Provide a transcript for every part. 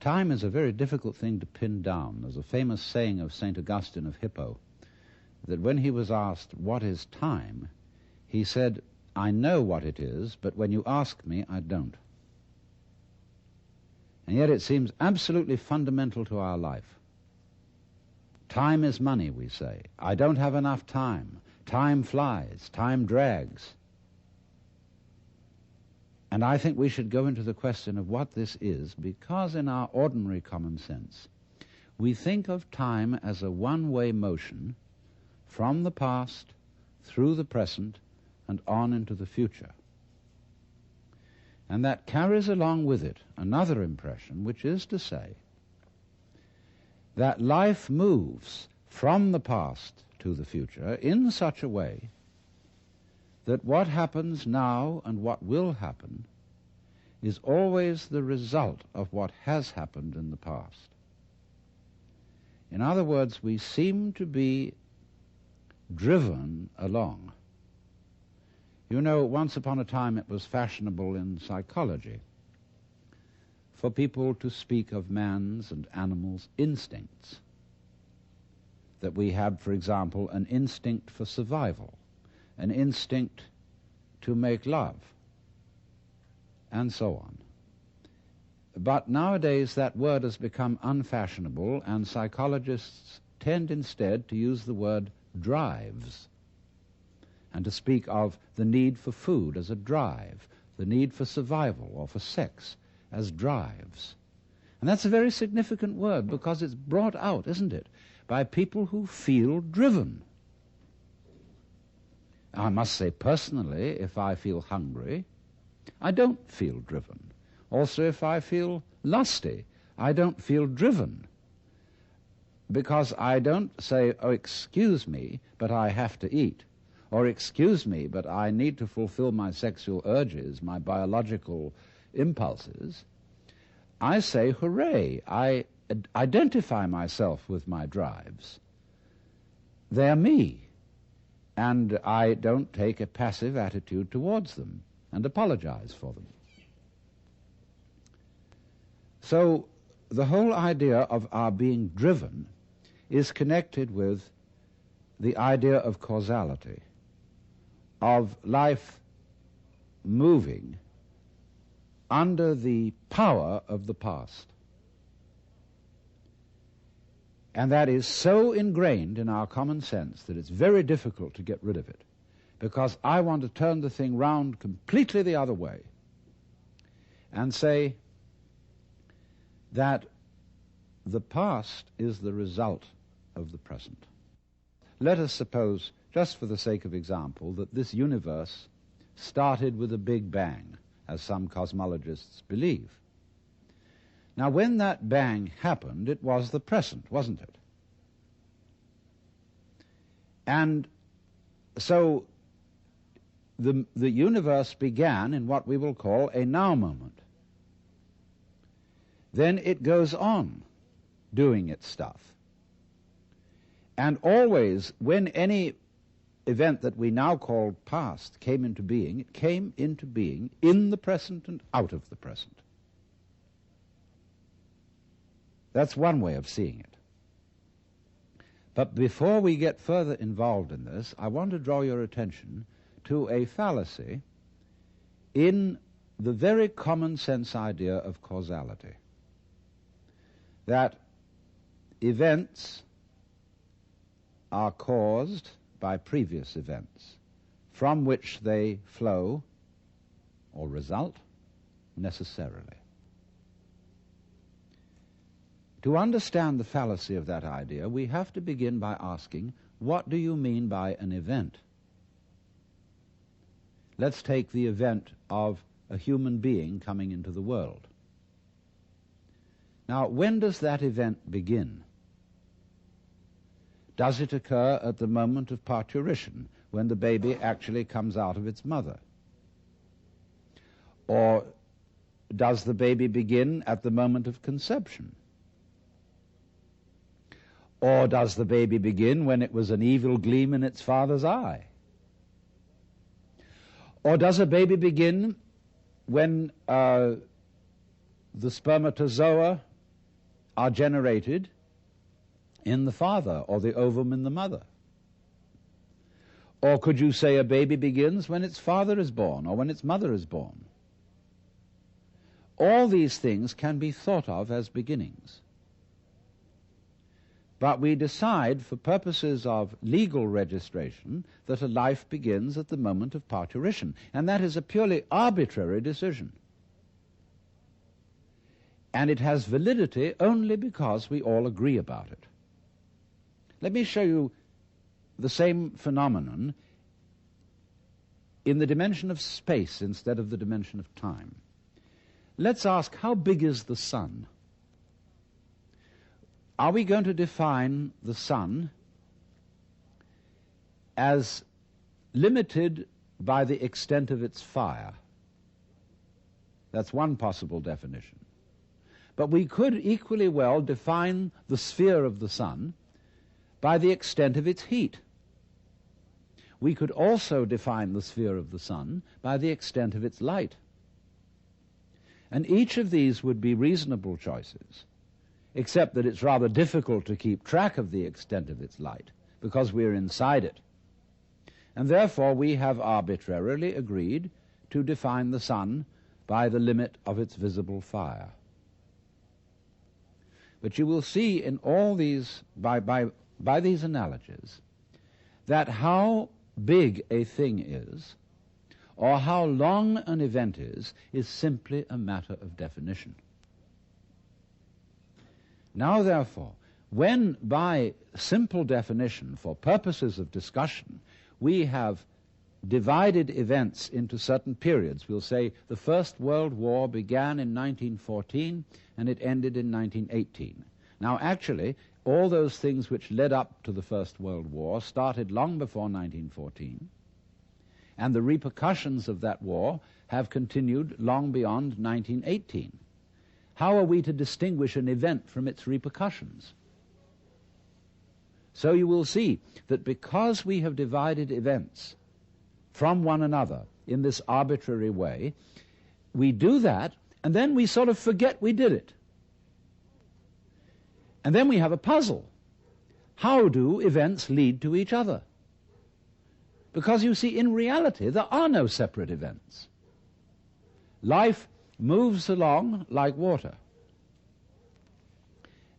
Time is a very difficult thing to pin down. There's a famous saying of St. Augustine of Hippo that when he was asked, "What is time?" he said, "I know what it is, but when you ask me, I don't." And yet it seems absolutely fundamental to our life. Time is money, we say. I don't have enough time. Time flies. Time drags. And I think we should go into the question of what this is, because in our ordinary common sense, we think of time as a one-way motion from the past, through the present, and on into the future. And that carries along with it another impression, which is to say that life moves from the past to the future in such a way that what happens now and what will happen is always the result of what has happened in the past. In other words, we seem to be driven along. You know, once upon a time it was fashionable in psychology for people to speak of man's and animals' instincts. That we have, for example, an instinct for survival, an instinct to make love, and so on. But nowadays that word has become unfashionable, and psychologists tend instead to use the word drives, and to speak of the need for food as a drive, the need for survival or for sex as drives. And that's a very significant word, because it's brought out, isn't it, by people who feel driven. I must say personally, if I feel hungry, I don't feel driven. Also, if I feel lusty, I don't feel driven, because I don't say, "Oh, excuse me, but I have to eat," or "Excuse me, but I need to fulfill my sexual urges, my biological impulses." I say, "Hooray, I identify myself with my drives. They're me," and I don't take a passive attitude towards them and apologize for them. So the whole idea of our being driven is connected with the idea of causality, of life moving under the power of the past. And that is so ingrained in our common sense that it's very difficult to get rid of it, because I want to turn the thing round completely the other way and say that the past is the result of the present. Let us suppose, just for the sake of example, that this universe started with a big bang, as some cosmologists believe. Now, when that bang happened, it was the present, wasn't it? And so the universe began in what we will call a now moment. Then it goes on doing its stuff. And always, when any event that we now call past came into being, it came into being in the present and out of the present. That's one way of seeing it. But before we get further involved in this, I want to draw your attention to a fallacy in the very common sense idea of causality. That events are caused by previous events, from which they flow or result necessarily. To understand the fallacy of that idea, we have to begin by asking, what do you mean by an event? Let's take the event of a human being coming into the world. Now, when does that event begin? Does it occur at the moment of parturition, when the baby actually comes out of its mother? Or does the baby begin at the moment of conception? Or does the baby begin when it was an evil gleam in its father's eye? Or does a baby begin when the spermatozoa are generated in the father, or the ovum in the mother. Or could you say a baby begins when its father is born, or when its mother is born? All these things can be thought of as beginnings. But we decide, for purposes of legal registration, that a life begins at the moment of parturition, and that is a purely arbitrary decision. And it has validity only because we all agree about it. Let me show you the same phenomenon in the dimension of space instead of the dimension of time. Let's ask, how big is the sun? Are we going to define the sun as limited by the extent of its fire? That's one possible definition. But we could equally well define the sphere of the sun by the extent of its heat. We could also define the sphere of the sun by the extent of its light. And each of these would be reasonable choices, except that it's rather difficult to keep track of the extent of its light, because we're inside it. And therefore we have arbitrarily agreed to define the sun by the limit of its visible fire. But you will see in all these, by these analogies, that how big a thing is, or how long an event is simply a matter of definition. Now, therefore, when by simple definition, for purposes of discussion, we have divided events into certain periods, we'll say the First World War began in 1914 and it ended in 1918. Now, actually, all those things which led up to the First World War started long before 1914, and the repercussions of that war have continued long beyond 1918. How are we to distinguish an event from its repercussions? So you will see that because we have divided events from one another in this arbitrary way, we do that, and then we sort of forget we did it. And then we have a puzzle. How do events lead to each other? Because you see, in reality, there are no separate events. Life moves along like water.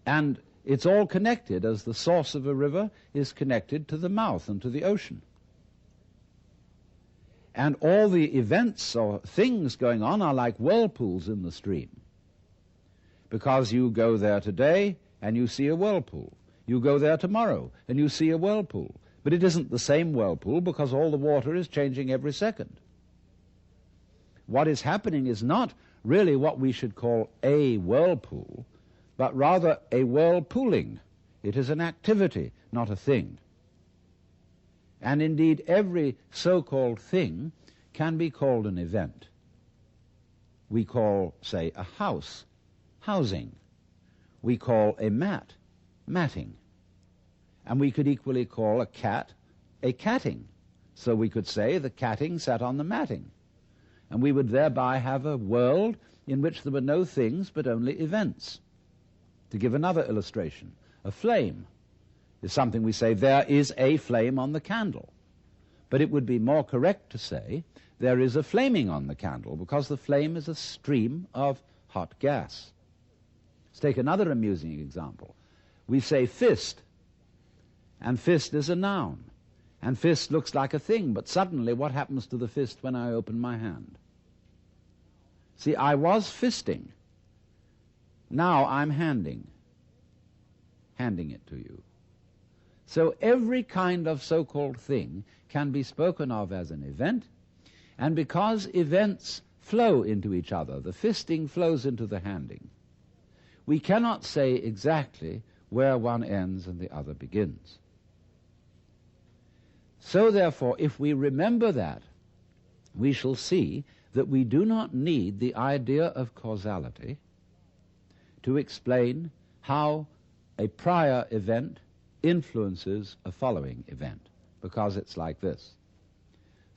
And it's all connected, as the source of a river is connected to the mouth and to the ocean. And all the events or things going on are like whirlpools in the stream. Because you go there today and you see a whirlpool. You go there tomorrow and you see a whirlpool. But it isn't the same whirlpool because all the water is changing every second. What is happening is not really what we should call a whirlpool, but rather a whirlpooling. It is an activity, not a thing. And indeed, every so-called thing can be called an event. We call, say, a house, housing. We call a mat, matting. And we could equally call a cat, a catting. So we could say the catting sat on the matting. And we would thereby have a world in which there were no things but only events. To give another illustration, a flame is something we say, there is a flame on the candle. But it would be more correct to say, there is a flaming on the candle, because the flame is a stream of hot gas. Let's take another amusing example. We say fist, and fist is a noun. And fist looks like a thing, but suddenly what happens to the fist when I open my hand? See, I was fisting. Now I'm handing it to you. So every kind of so-called thing can be spoken of as an event, and because events flow into each other, the fisting flows into the handing, we cannot say exactly where one ends and the other begins. So therefore, if we remember that, we shall see that we do not need the idea of causality to explain how a prior event influences a following event, because it's like this.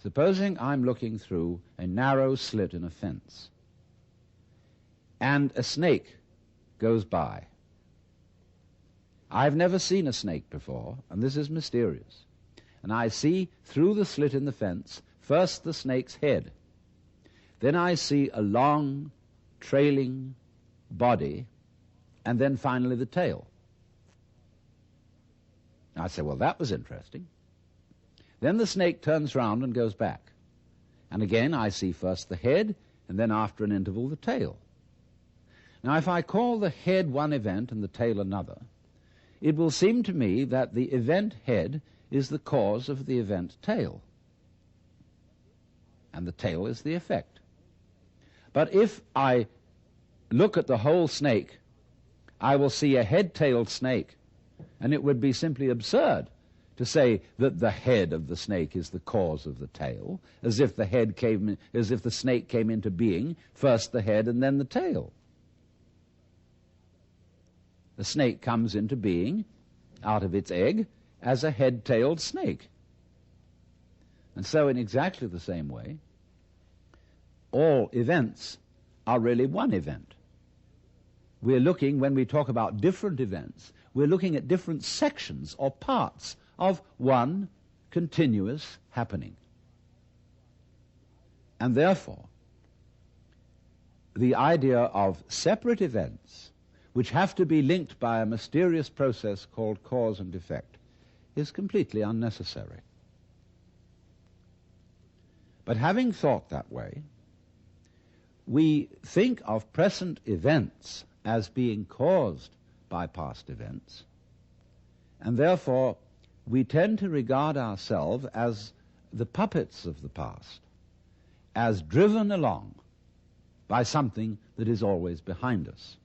Supposing I'm looking through a narrow slit in a fence, and a snake goes by. I've never seen a snake before, and this is mysterious. And I see through the slit in the fence first the snake's head. Then I see a long, trailing body, and then finally the tail. I say, well, that was interesting. Then the snake turns round and goes back. And again I see first the head, and then after an interval the tail. Now if I call the head one event and the tail another, it will seem to me that the event head is the cause of the event tail, and the tail is the effect. But if I look at the whole snake, I will see a head-tailed snake, and it would be simply absurd to say that the head of the snake is the cause of the tail, as if the snake came into being, first the head and then the tail. The snake comes into being out of its egg as a head-tailed snake. And so in exactly the same way, all events are really one event. We're looking, when we talk about different events, we're looking at different sections or parts of one continuous happening. And therefore, the idea of separate events, which have to be linked by a mysterious process called cause and effect, is completely unnecessary. But having thought that way, we think of present events as being caused by past events, and therefore we tend to regard ourselves as the puppets of the past, as driven along by something that is always behind us.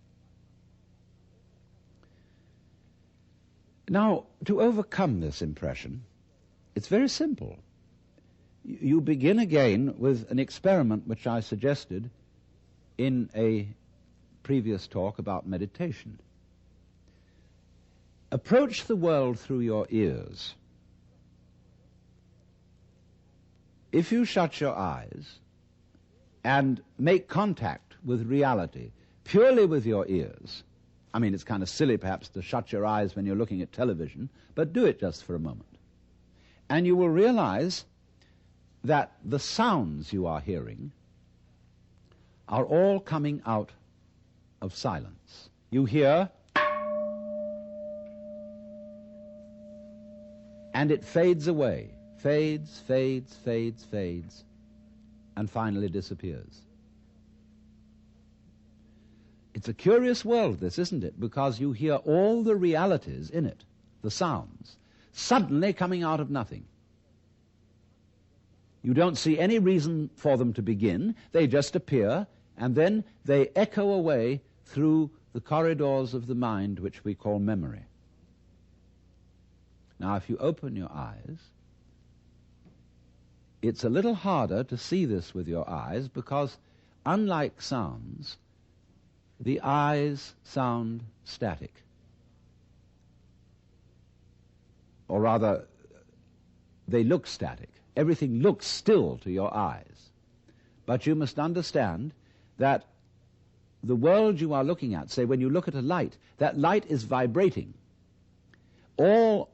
Now, to overcome this impression, it's very simple. You begin again with an experiment which I suggested in a previous talk about meditation. Approach the world through your ears. If you shut your eyes and make contact with reality purely with your ears, I mean, it's kind of silly perhaps to shut your eyes when you're looking at television, but do it just for a moment. And you will realize that the sounds you are hearing are all coming out of silence. You hear, and it fades away, fades, fades, fades, fades, and finally disappears. It's a curious world, this, isn't it? Because you hear all the realities in it, the sounds, suddenly coming out of nothing. You don't see any reason for them to begin. They just appear, and then they echo away through the corridors of the mind, which we call memory. Now, if you open your eyes, it's a little harder to see this with your eyes because, unlike sounds, the eyes sound static. Or rather, they look static. Everything looks still to your eyes. But you must understand that the world you are looking at, say when you look at a light, that light is vibrating. All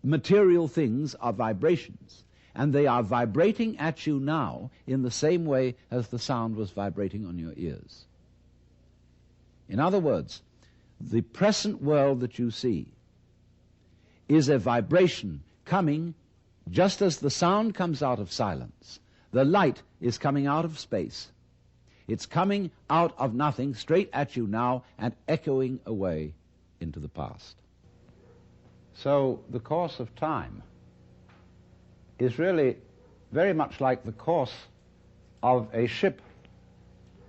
material things are vibrations, and they are vibrating at you now in the same way as the sound was vibrating on your ears. In other words, the present world that you see is a vibration coming just as the sound comes out of silence. The light is coming out of space. It's coming out of nothing straight at you now and echoing away into the past. So the course of time is really very much like the course of a ship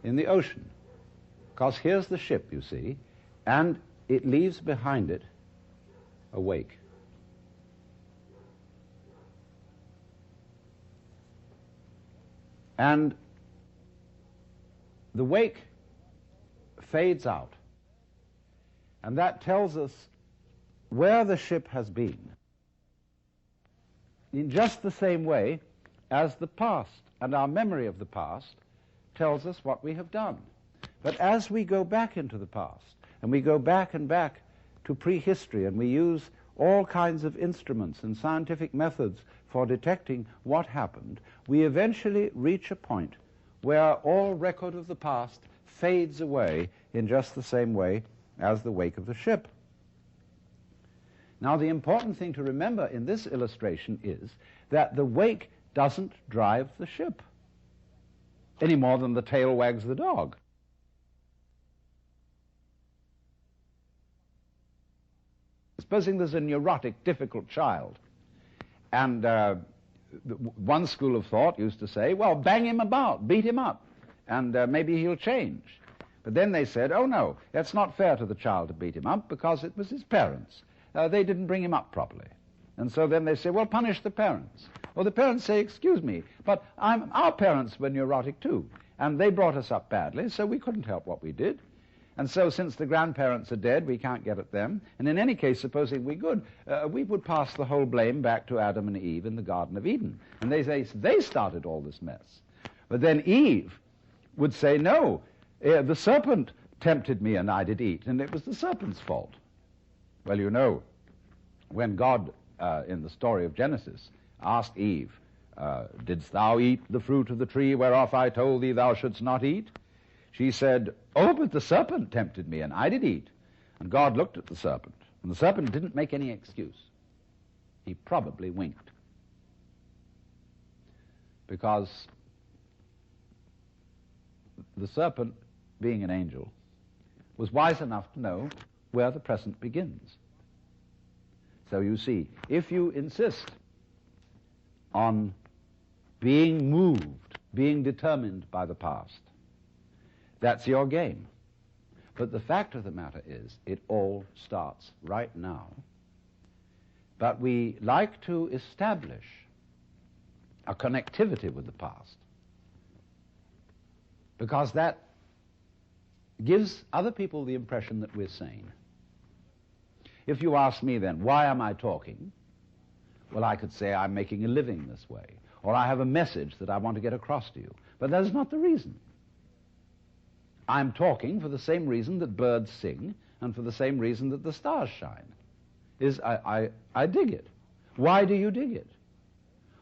in the ocean. Because here's the ship, you see, and it leaves behind it a wake. And the wake fades out, and that tells us where the ship has been, in just the same way as the past and our memory of the past tells us what we have done. But as we go back into the past, and we go back and back to prehistory and we use all kinds of instruments and scientific methods for detecting what happened, we eventually reach a point where all record of the past fades away in just the same way as the wake of the ship. Now, the important thing to remember in this illustration is that the wake doesn't drive the ship any more than the tail wags the dog. Supposing there's a neurotic, difficult child, and one school of thought used to say, well, bang him about, beat him up, and maybe he'll change. But then they said, oh no, that's not fair to the child to beat him up because it was his parents. They didn't bring him up properly. And so then they say, well, punish the parents. Well, the parents say, excuse me, but our parents were neurotic too, and they brought us up badly, so we couldn't help what we did. And so since the grandparents are dead, we can't get at them. And in any case, supposing we could, we would pass the whole blame back to Adam and Eve in the Garden of Eden. And they say they started all this mess. But then Eve would say, no, the serpent tempted me and I did eat, and it was the serpent's fault. Well, you know, when God, in the story of Genesis, asked Eve, didst thou eat the fruit of the tree whereof I told thee thou shouldst not eat? She said, oh, but the serpent tempted me, and I did eat. And God looked at the serpent, and the serpent didn't make any excuse. He probably winked. Because the serpent, being an angel, was wise enough to know where the present begins. So you see, if you insist on being moved, being determined by the past, that's your game. But the fact of the matter is, it all starts right now. But we like to establish a connectivity with the past because that gives other people the impression that we're sane. If you ask me then, why am I talking? Well, I could say I'm making a living this way, or I have a message that I want to get across to you. But that is not the reason. I'm talking for the same reason that birds sing and for the same reason that the stars shine. I dig it. Why do you dig it?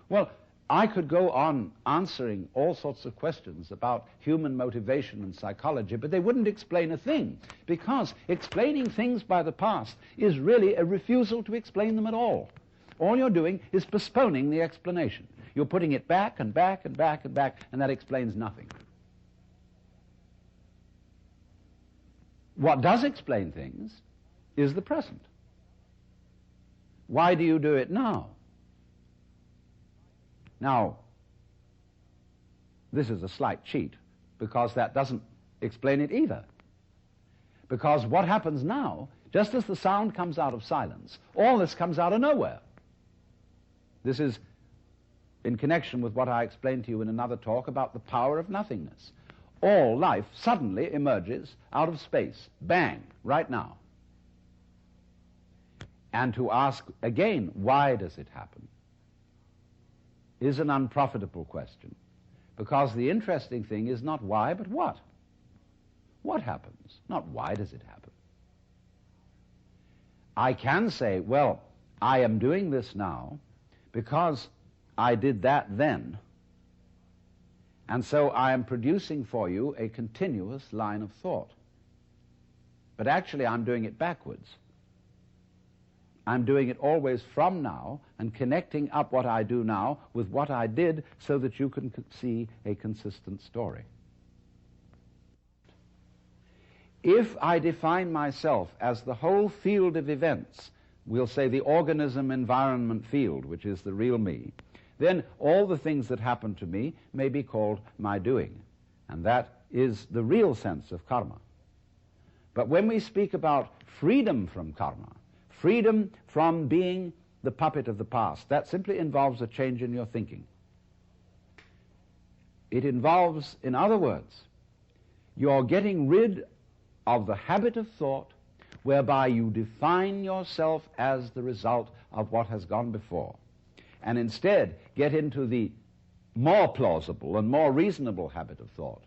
Well, I could go on answering all sorts of questions about human motivation and psychology, but they wouldn't explain a thing, because explaining things by the past is really a refusal to explain them at all. All you're doing is postponing the explanation. You're putting it back and back and back and back, and that explains nothing. What does explain things is the present. Why do you do it now? Now, this is a slight cheat, because that doesn't explain it either. Because what happens now, just as the sound comes out of silence, all this comes out of nowhere. This is in connection with what I explained to you in another talk about the power of nothingness. All life suddenly emerges out of space, bang, right now. And to ask again, why does it happen, is an unprofitable question, because the interesting thing is not why, but what. What happens? Not why does it happen. I can say, well, I am doing this now because I did that then, and so I am producing for you a continuous line of thought. But actually I'm doing it backwards. I'm doing it always from now and connecting up what I do now with what I did so that you can see a consistent story. If I define myself as the whole field of events, we'll say the organism-environment field, which is the real me, then all the things that happen to me may be called my doing. And that is the real sense of karma. But when we speak about freedom from karma, freedom from being the puppet of the past, that simply involves a change in your thinking. It involves, in other words, you're getting rid of the habit of thought whereby you define yourself as the result of what has gone before, and instead get into the more plausible and more reasonable habit of thought,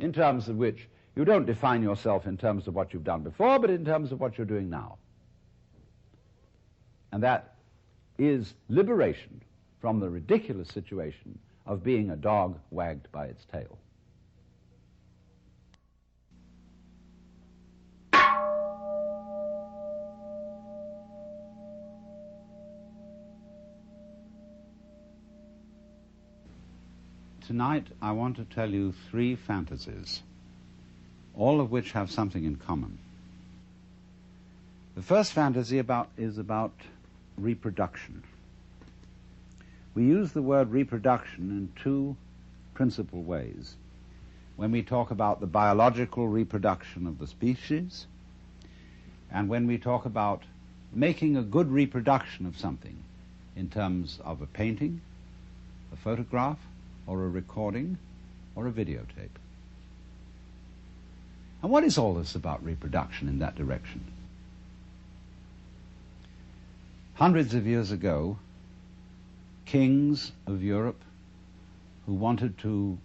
in terms of which you don't define yourself in terms of what you've done before, but in terms of what you're doing now. And that is liberation from the ridiculous situation of being a dog wagged by its tail. Tonight I want to tell you 3 fantasies, all of which have something in common. The first fantasy is about reproduction. We use the word reproduction in 2 principal ways. When we talk about the biological reproduction of the species, and when we talk about making a good reproduction of something in terms of a painting, a photograph, or a recording, or a videotape. And what is all this about reproduction in that direction? Hundreds of years ago, kings of Europe who wanted to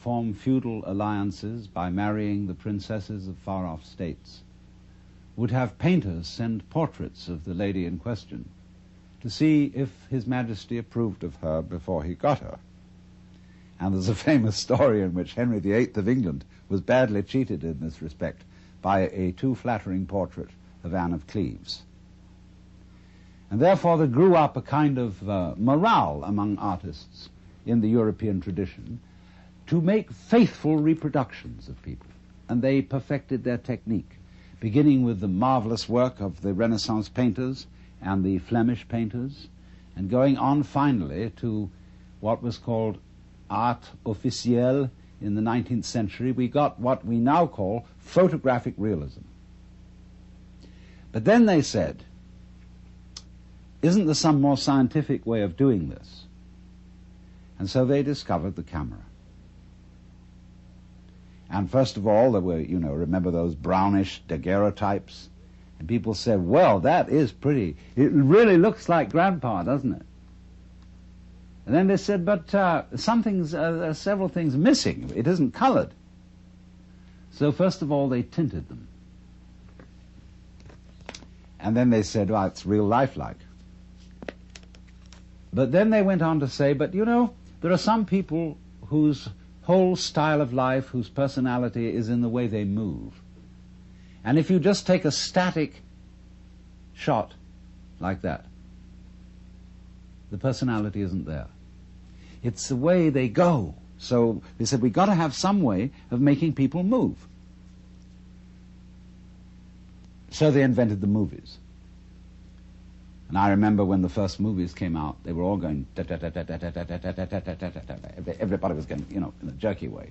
form feudal alliances by marrying the princesses of far-off states would have painters send portraits of the lady in question to see if His Majesty approved of her before he got her. And there's a famous story in which Henry VIII of England was badly cheated in this respect by a too flattering portrait of Anne of Cleves. And therefore there grew up a kind of morale among artists in the European tradition to make faithful reproductions of people. And they perfected their technique, beginning with the marvelous work of the Renaissance painters and the Flemish painters, and going on finally to what was called art officielle in the 19th century. We got what we now call photographic realism. But then they said, isn't there some more scientific way of doing this? And so they discovered the camera. And first of all, there were, remember those brownish daguerreotypes? And people said, well, that is pretty. It really looks like Grandpa, doesn't it? And then they said, but there are several things missing. It isn't colored. So first of all, they tinted them. And then they said, well, it's real lifelike. But then they went on to say, but there are some people whose whole style of life, whose personality is in the way they move. And if you just take a static shot like that, the personality isn't there. It's the way they go. So they said, we've got to have some way of making people move. So they invented the movies. And I remember when the first movies came out, they were all going, everybody was going, in a jerky way.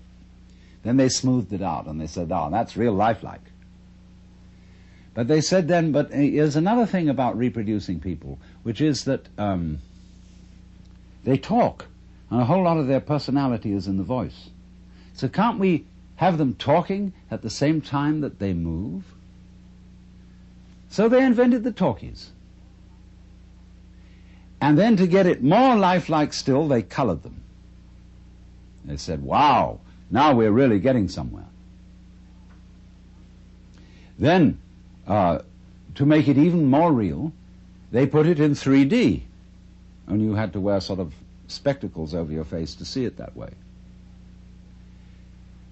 Then they smoothed it out and they said, oh, that's real lifelike. But they said then, but there's another thing about reproducing people, which is that they talk, and a whole lot of their personality is in the voice. So can't we have them talking at the same time that they move? So they invented the talkies. And then to get it more lifelike still, they colored them. They said, wow, now we're really getting somewhere. Then, to make it even more real, they put it in 3D. And you had to wear sort of spectacles over your face to see it that way.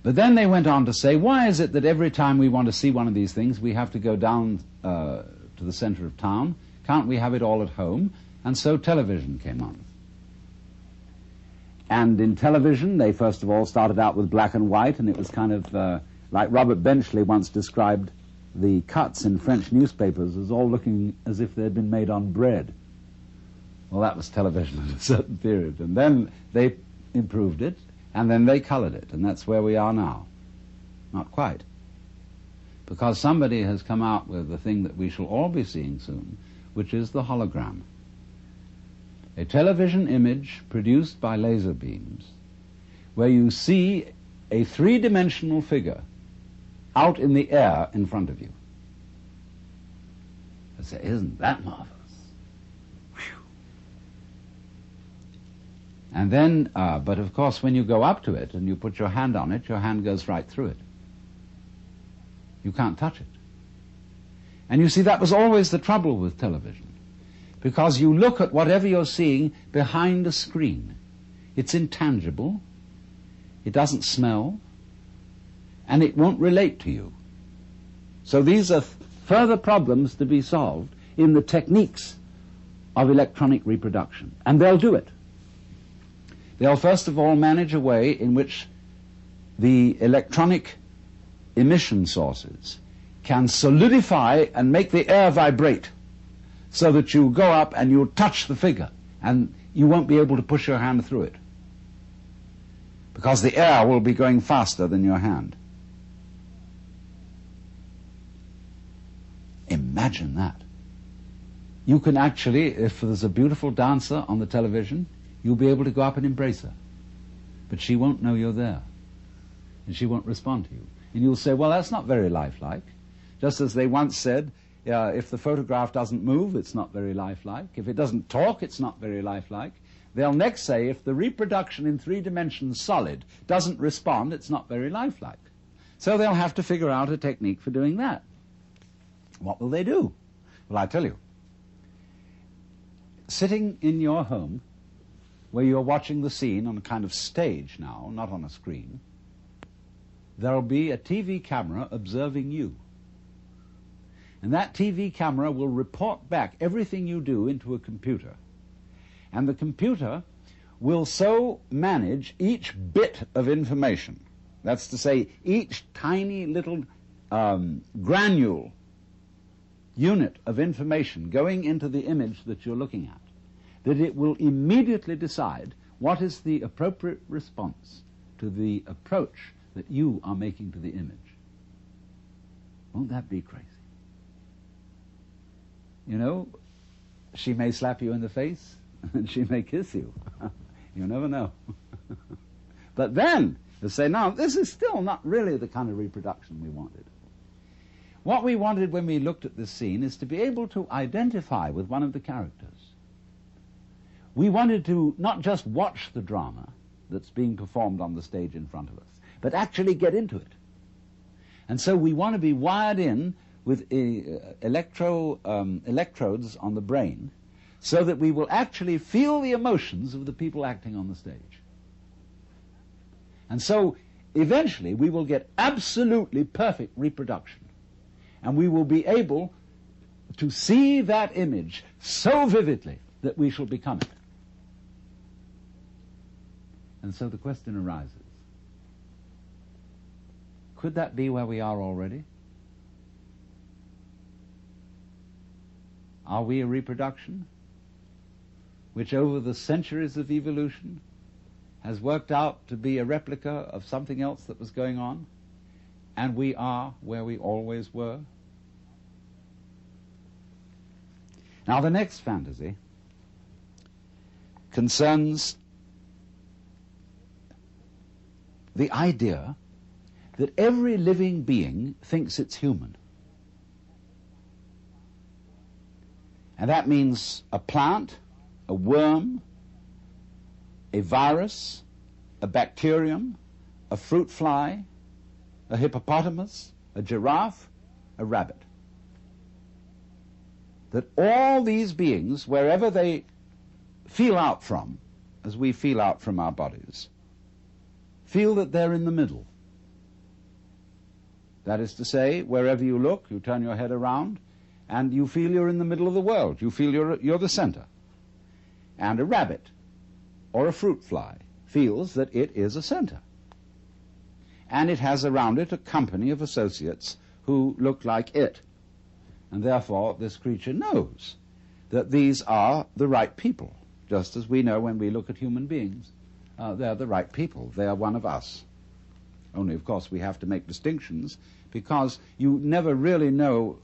But then they went on to say, why is it that every time we want to see one of these things, we have to go down to the center of town? Can't we have it all at home? And so television came on. And in television, they first of all started out with black and white, and it was kind of like Robert Benchley once described the cuts in French newspapers as all looking as if they'd been made on bread. Well, that was television at a certain period. And then they improved it, and then they colored it, and that's where we are now. Not quite. Because somebody has come out with the thing that we shall all be seeing soon, which is the hologram. A television image produced by laser beams, where you see a three-dimensional figure out in the air in front of you. I say, isn't that marvelous? Whew. And then, but of course, when you go up to it and you put your hand on it, your hand goes right through it. You can't touch it. And you see, that was always the trouble with television. because you look at whatever you're seeing behind a screen. It's intangible, it doesn't smell, and it won't relate to you. So these are further problems to be solved in the techniques of electronic reproduction. And they'll do it. They'll first of all manage a way in which the electronic emission sources can solidify and make the air vibrate so that you go up and you'll touch the figure and you won't be able to push your hand through it because the air will be going faster than your hand. Imagine that. You can actually, if there's a beautiful dancer on the television, you'll be able to go up and embrace her. But she won't know you're there. And she won't respond to you. And you'll say, well, that's not very lifelike. Just as they once said, if the photograph doesn't move, it's not very lifelike. If it doesn't talk, it's not very lifelike. They'll next say, if the reproduction in 3 dimensions solid doesn't respond, it's not very lifelike. So they'll have to figure out a technique for doing that. What will they do? Well, I tell you. Sitting in your home, where you're watching the scene on a kind of stage now, not on a screen, there'll be a TV camera observing you. And that TV camera will report back everything you do into a computer. And the computer will so manage each bit of information, that's to say, each tiny little granule unit of information going into the image that you're looking at, that it will immediately decide what is the appropriate response to the approach that you are making to the image. Won't that be crazy? You know, she may slap you in the face and she may kiss you. You never know. But then, they say, no, this is still not really the kind of reproduction we wanted. What we wanted when we looked at this scene is to be able to identify with one of the characters. We wanted to not just watch the drama that's being performed on the stage in front of us, but actually get into it. And so we want to be wired in with electrodes on the brain so that we will actually feel the emotions of the people acting on the stage. And so eventually we will get absolutely perfect reproduction. And we will be able to see that image so vividly that we shall become it. And so the question arises, could that be where we are already? Are we a reproduction which over the centuries of evolution has worked out to be a replica of something else that was going on? And we are where we always were? Now the next fantasy concerns the idea that every living being thinks it's human. And that means a plant, a worm, a virus, a bacterium, a fruit fly, a hippopotamus, a giraffe, a rabbit. That all these beings, wherever they feel out from, as we feel out from our bodies, feel that they're in the middle. That is to say, wherever you look, you turn your head around, and you feel you're in the middle of the world. You feel you're the center. And a rabbit or a fruit fly feels that it is a center. And it has around it a company of associates who look like it. And therefore, this creature knows that these are the right people, just as we know when we look at human beings. They're the right people. They are one of us. Only, of course, we have to make distinctions because you never really know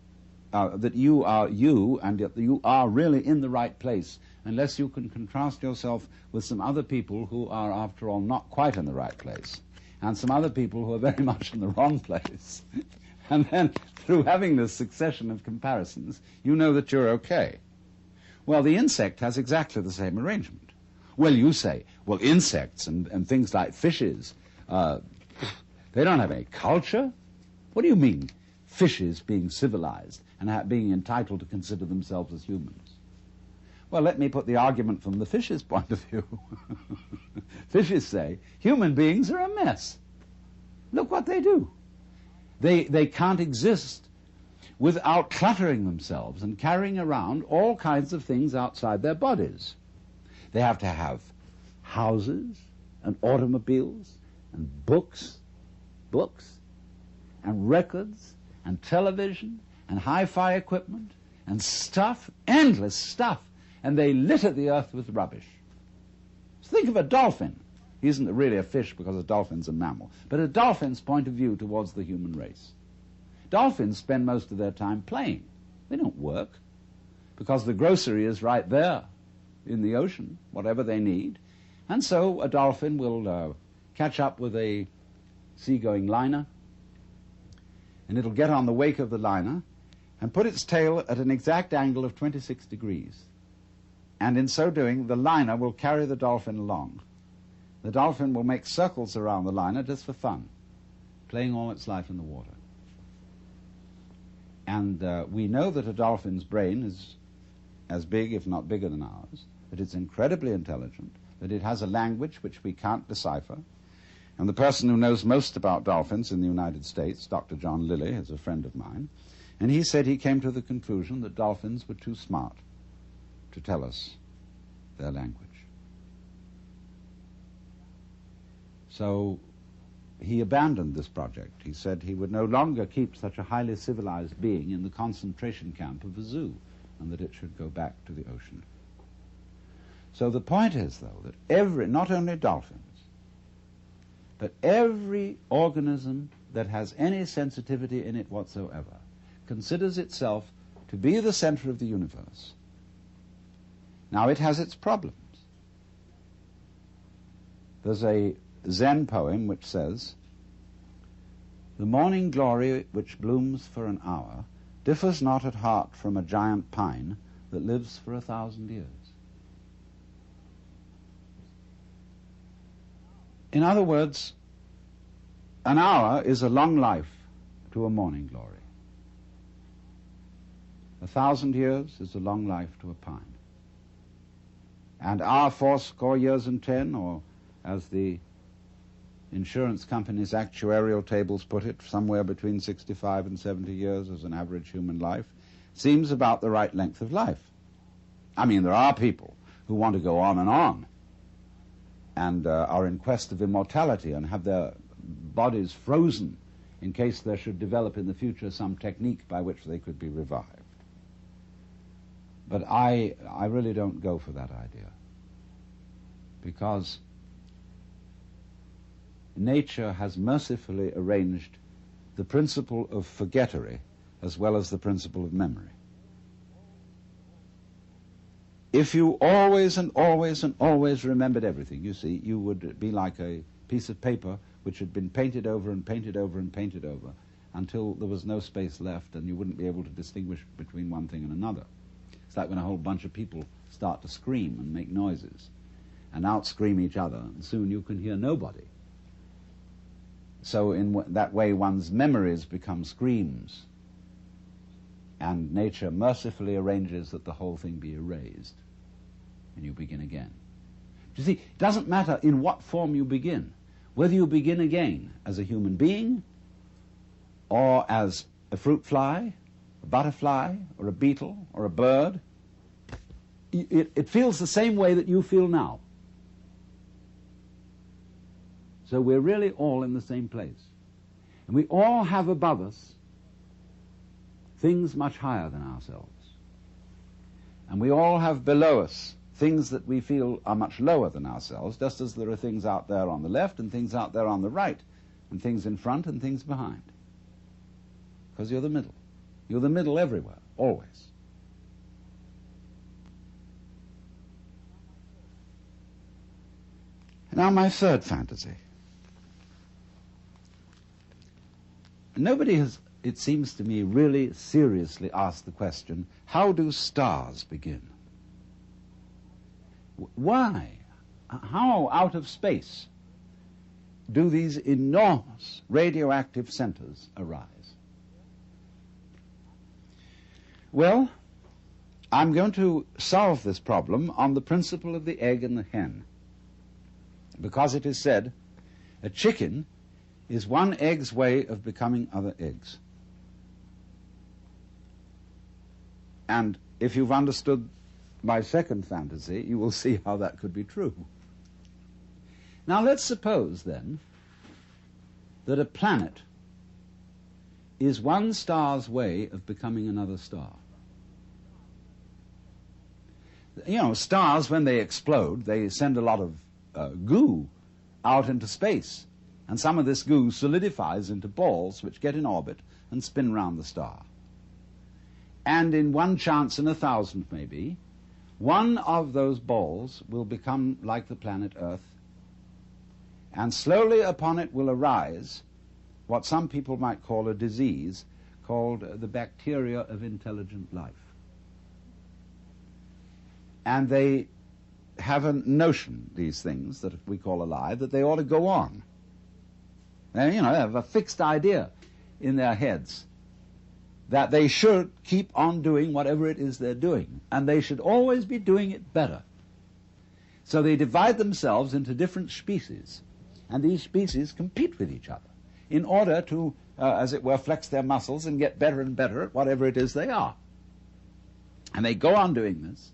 that you are you and that you are really in the right place unless you can contrast yourself with some other people who are, after all, not quite in the right place, and some other people who are very much in the wrong place. And then, through having this succession of comparisons, you know that you're okay. Well, the insect has exactly the same arrangement. Well, you say, well, insects and things like fishes, they don't have any culture? What do you mean, fishes being civilized and being entitled to consider themselves as humans? Well, let me put the argument from the fish's point of view. Fishes say, human beings are a mess. Look what they do. They can't exist without cluttering themselves and carrying around all kinds of things outside their bodies. They have to have houses and automobiles and books, and records and television and hi-fi equipment and stuff, endless stuff, and they litter the earth with rubbish. So think of a dolphin. He isn't really a fish because a dolphin's a mammal, but a dolphin's point of view towards the human race. Dolphins spend most of their time playing. They don't work because the grocery is right there in the ocean, whatever they need. And so a dolphin will catch up with a seagoing liner, and it'll get on the wake of the liner and put its tail at an exact angle of 26 degrees. And in so doing, the liner will carry the dolphin along. The dolphin will make circles around the liner just for fun, playing all its life in the water. And we know that a dolphin's brain is as big, if not bigger than ours, that it's incredibly intelligent, that it has a language which we can't decipher. And the person who knows most about dolphins in the United States, Dr. John Lilly, is a friend of mine, and he said he came to the conclusion that dolphins were too smart to tell us their language. So he abandoned this project. He said he would no longer keep such a highly civilized being in the concentration camp of a zoo, and that it should go back to the ocean. So the point is, though, that not only dolphins, but every organism that has any sensitivity in it whatsoever considers itself to be the center of the universe. Now, it has its problems. There's a Zen poem which says, "The morning glory which blooms for an hour differs not at heart from a giant pine that lives for 1,000 years." In other words, an hour is a long life to a morning glory. 1,000 years is a long life to a pine. And our 80 years and 10, or as the insurance company's actuarial tables put it, somewhere between 65 and 70 years as an average human life, seems about the right length of life. I mean, there are people who want to go on and are in quest of immortality and have their bodies frozen in case there should develop in the future some technique by which they could be revived. But I really don't go for that idea, because nature has mercifully arranged the principle of forgettery as well as the principle of memory. If you always and always and always remembered everything, you see, you would be like a piece of paper which had been painted over and painted over and painted over until there was no space left, and you wouldn't be able to distinguish between one thing and another. It's like when a whole bunch of people start to scream and make noises and out-scream each other, and soon you can hear nobody. So in that way, one's memories become screams, and nature mercifully arranges that the whole thing be erased, and you begin again. You see, it doesn't matter in what form you begin, whether you begin again as a human being, or as a fruit fly, a butterfly, or a beetle, or a bird. It feels the same way that you feel now. So we're really all in the same place. And we all have above us things much higher than ourselves. And we all have below us things that we feel are much lower than ourselves, just as there are things out there on the left and things out there on the right, and things in front and things behind. Because you're the middle. You're the middle everywhere, always. Now my third fantasy. Nobody has, it seems to me, really seriously asked the question, how do stars begin? Why? How out of space do these enormous radioactive centers arise? Well, I'm going to solve this problem on the principle of the egg and the hen, because it is said a chicken is one egg's way of becoming other eggs. And if you've understood my second fantasy, you will see how that could be true. Now let's suppose then that a planet is one star's way of becoming another star. You know, stars, when they explode, they send a lot of goo out into space. And some of this goo solidifies into balls which get in orbit and spin round the star. And in one chance in 1,000 maybe, one of those balls will become like the planet Earth. And slowly upon it will arise what some people might call a disease called the bacteria of intelligent life. And they have a notion, these things that we call alive, that they ought to go on. They, they have a fixed idea in their heads that they should keep on doing whatever it is they're doing, and they should always be doing it better. So they divide themselves into different species, and these species compete with each other in order to, as it were, flex their muscles and get better and better at whatever it is they are. And they go on doing this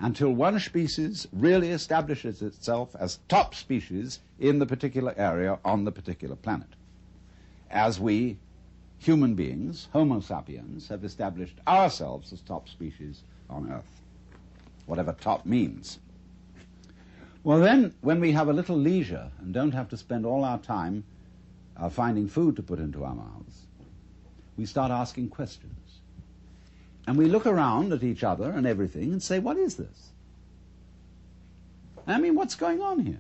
until one species really establishes itself as top species in the particular area on the particular planet, as we human beings, Homo sapiens, have established ourselves as top species on Earth, whatever top means. Well then, when we have a little leisure and don't have to spend all our time finding food to put into our mouths, we start asking questions. And we look around at each other and everything and say, what is this? I mean, what's going on here?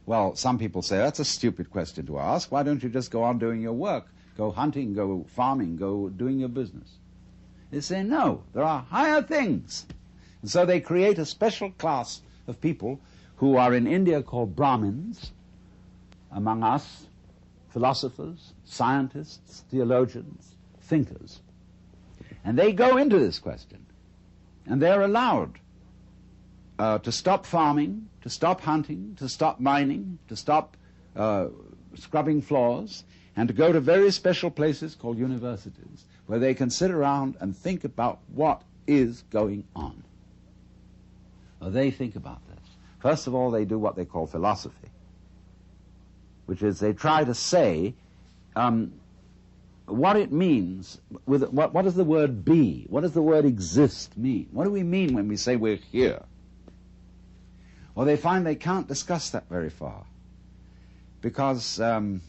Well, some people say, that's a stupid question to ask. Why don't you just go on doing your work? Go hunting, go farming, go doing your business. They say, no, there are higher things. And so they create a special class of people who are in India called Brahmins, among us, philosophers, scientists, theologians, thinkers. And they go into this question, and they're allowed to stop farming, to stop hunting, to stop mining, to stop scrubbing floors, and to go to very special places called universities, where they can sit around and think about what is going on. Well, they think about this. First of all, they do what they call philosophy, which is they try to say what it means, what does the word be? What does the word exist mean? What do we mean when we say we're here? Well, they find they can't discuss that very far, because the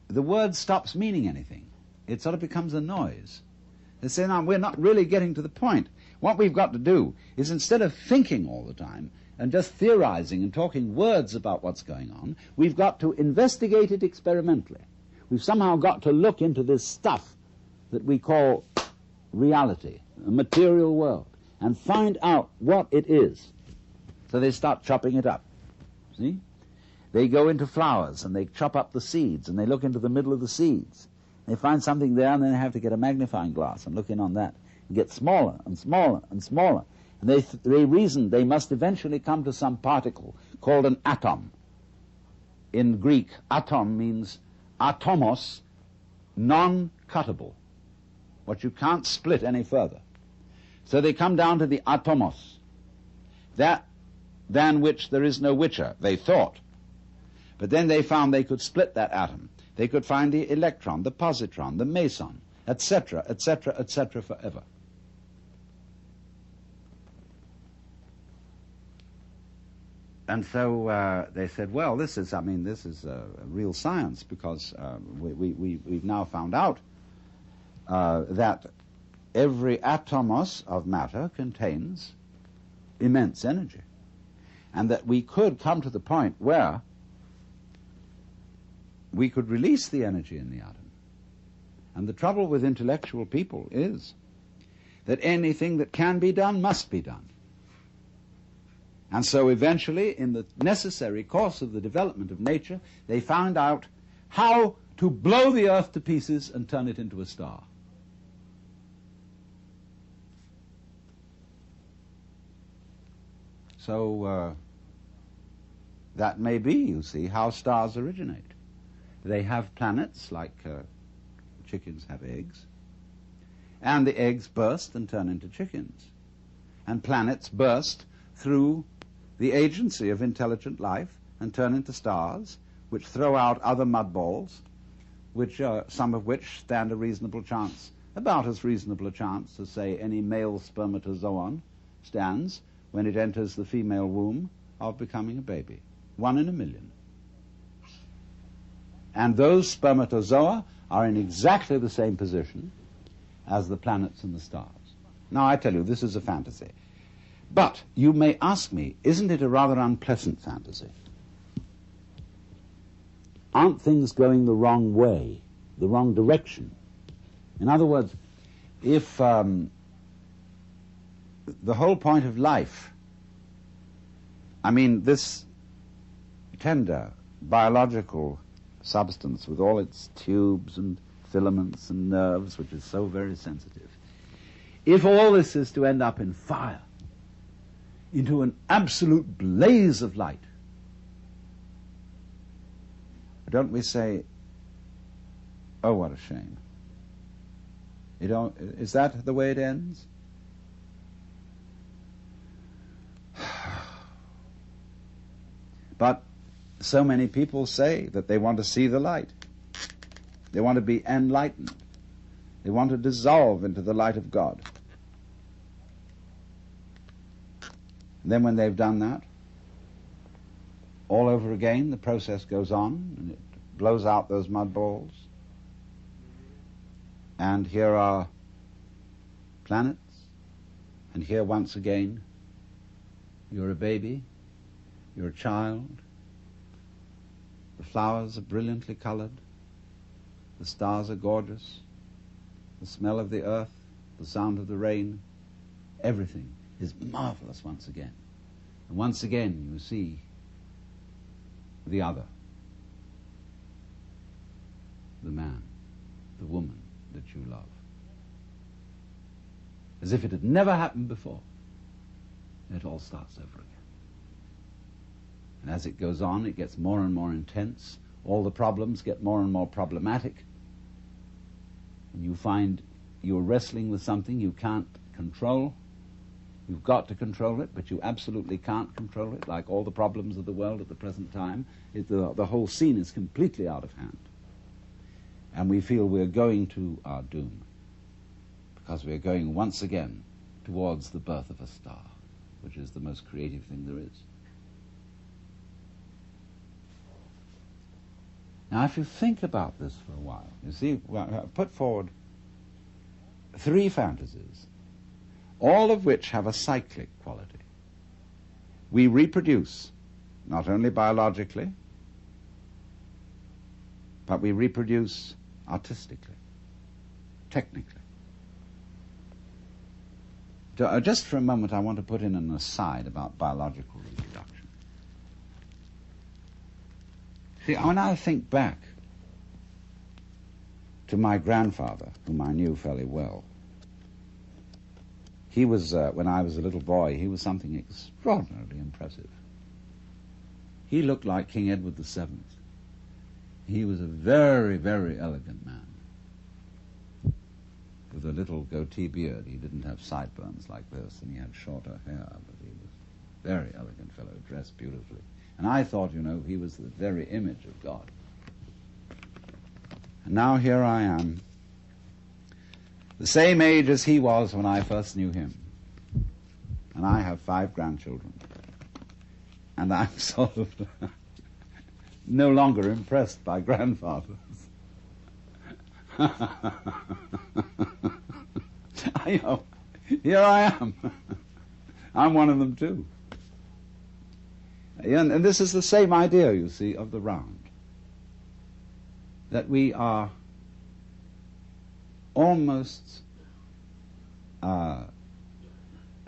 word stops meaning anything. It sort of becomes a noise. They say, no, we're not really getting to the point. What we've got to do is, instead of thinking all the time and just theorizing and talking words about what's going on, we've got to investigate it experimentally. We've somehow got to look into this stuff that we call reality, a material world, and find out what it is. So they start chopping it up. See? They go into flowers and they chop up the seeds and they look into the middle of the seeds. They find something there and then they have to get a magnifying glass and look in on that and get smaller and smaller and smaller. And they reason they must eventually come to some particle called an atom. In Greek, atom means atomos, non-cuttable, what you can't split any further. So they come down to the atomos, that than which there is no whicher, they thought. But then they found they could split that atom. They could find the electron, the positron, the meson, etc., etc., etc., forever. And so they said, well, this is a real science, because we've now found out that every atomos of matter contains immense energy, and that we could come to the point where we could release the energy in the atom. And the trouble with intellectual people is that anything that can be done must be done. And so eventually, in the necessary course of the development of nature, they found out how to blow the earth to pieces and turn it into a star. So that may be, you see, how stars originate. They have planets, like chickens have eggs, and the eggs burst and turn into chickens. And planets burst through the agency of intelligent life and turn into stars, which throw out other mud balls, which some of which stand a reasonable chance, about as reasonable a chance as, say, any male spermatozoon stands when it enters the female womb of becoming a baby. 1 in a million. And those spermatozoa are in exactly the same position as the planets and the stars. Now, I tell you, this is a fantasy. But you may ask me, isn't it a rather unpleasant fantasy? Aren't things going the wrong way, the wrong direction? In other words, if the whole point of life, I mean, this tender biological substance with all its tubes and filaments and nerves, which is so very sensitive, if all this is to end up in fire, into an absolute blaze of light, don't we say, oh, what a shame? Is that the way it ends? But so many people say that they want to see the light. They want to be enlightened. They want to dissolve into the light of God. And then when they've done that, all over again, the process goes on, and it blows out those mud balls. And here are planets, and here once again, you're a baby, you're a child, the flowers are brilliantly colored, the stars are gorgeous, the smell of the earth, the sound of the rain, everything is marvelous once again. And once again you see the other, the man, the woman that you love. As if it had never happened before. It all starts over again. And as it goes on, it gets more and more intense. All the problems get more and more problematic. And you find you're wrestling with something you can't control. You've got to control it, but you absolutely can't control it, like all the problems of the world at the present time. The whole scene is completely out of hand. And we feel we're going to our doom, because we're going once again towards the birth of a star, which is the most creative thing there is. Now, if you think about this for a while, you see, I put forward 3 fantasies, all of which have a cyclic quality. We reproduce, not only biologically, but we reproduce artistically, technically. Just for a moment, I want to put in an aside about biological reproduction. See, when I think back to my grandfather, whom I knew fairly well, he was, when I was a little boy, he was something extraordinarily impressive. He looked like King Edward VII. He was a very, very elegant man, with a little goatee beard. He didn't have sideburns like this, and he had shorter hair, but he was a very elegant fellow, dressed beautifully. And I thought, he was the very image of God. And now here I am, the same age as he was when I first knew him. And I have 5 grandchildren. And I'm sort of no longer impressed by grandfathers. I know. Here I am. I'm one of them too. And this is the same idea, you see, of the round. That we are almost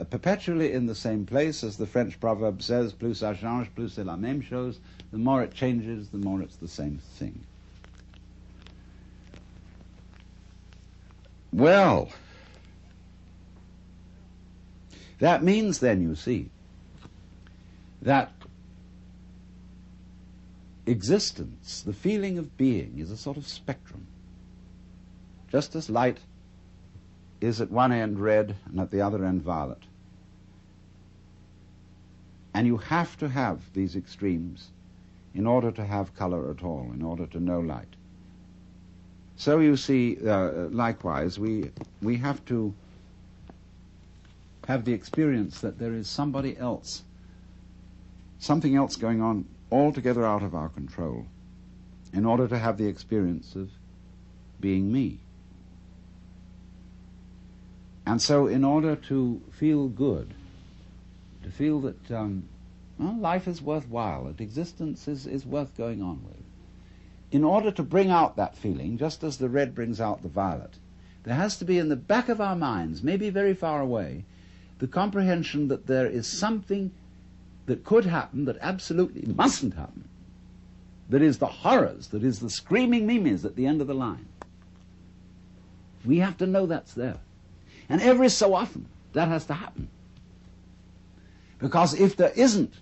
perpetually in the same place, as the French proverb says, plus ça change, plus c'est la même chose. The more it changes, the more it's the same thing. Well, that means then, you see, that existence, the feeling of being, is a sort of spectrum. Just as light is at one end red and at the other end violet. And you have to have these extremes in order to have color at all, in order to know light. So you see, likewise, we have to have the experience that there is somebody else, something else going on altogether out of our control, in order to have the experience of being me. And so in order to feel good, to feel that life is worthwhile, that existence is worth going on with, in order to bring out that feeling, just as the red brings out the violet, there has to be in the back of our minds, maybe very far away, the comprehension that there is something that could happen that absolutely mustn't happen, that is the horrors, that is the screaming mimes at the end of the line. We have to know that's there. And every so often, that has to happen. Because if there isn't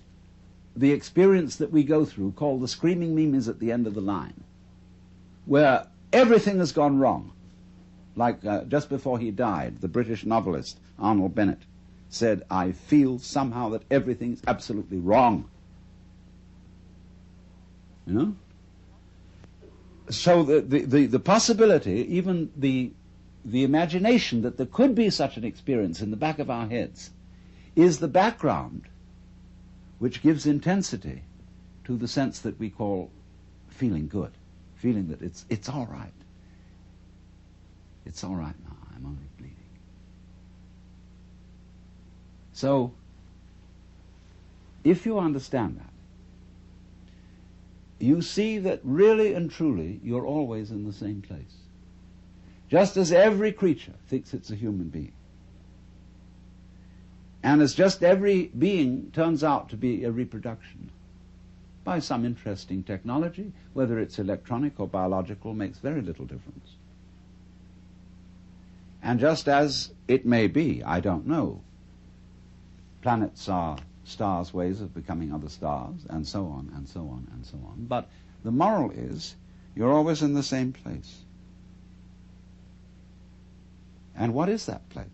the experience that we go through, called the screaming mimes at the end of the line, where everything has gone wrong, like just before he died, the British novelist Arnold Bennett said, "I feel somehow that everything's absolutely wrong." You know? So the possibility, even the imagination that there could be such an experience in the back of our heads, is the background which gives intensity to the sense that we call feeling good, feeling that it's all right. It's all right now, I'm only bleeding. So, if you understand that, you see that really and truly you're always in the same place. Just as every creature thinks it's a human being. And as just every being turns out to be a reproduction by some interesting technology, whether it's electronic or biological, makes very little difference. And just as it may be, I don't know, planets are stars' ways of becoming other stars, and so on, and so on, and so on. But the moral is, you're always in the same place. And what is that place?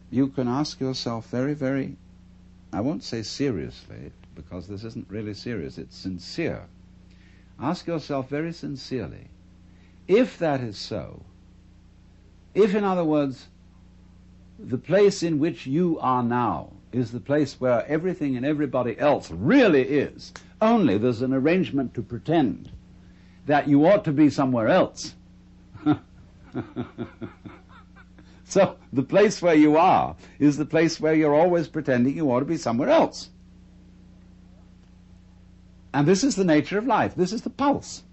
You can ask yourself very, very, I won't say seriously, because this isn't really serious, it's sincere. Ask yourself very sincerely, if that is so, if, in other words, the place in which you are now is the place where everything and everybody else really is, only there's an arrangement to pretend that you ought to be somewhere else. So the place where you are is the place where you're always pretending you ought to be somewhere else. And this is the nature of life. This is the pulse.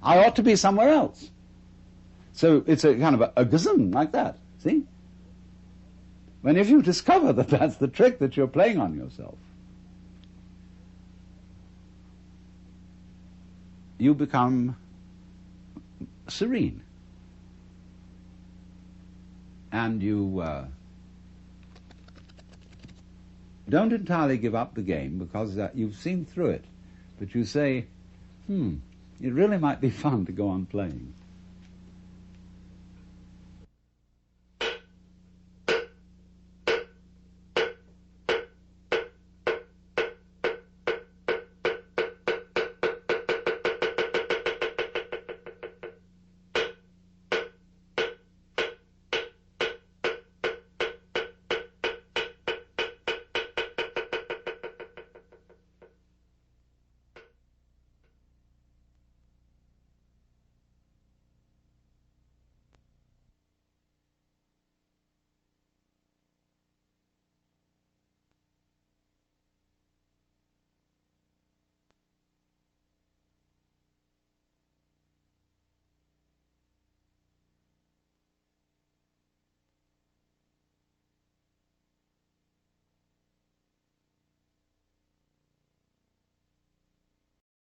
I ought to be somewhere else. So it's a kind of a gazum like that, see? When if you discover that that's the trick that you're playing on yourself, you become serene. And you don't entirely give up the game because you've seen through it. But you say, it really might be fun to go on playing.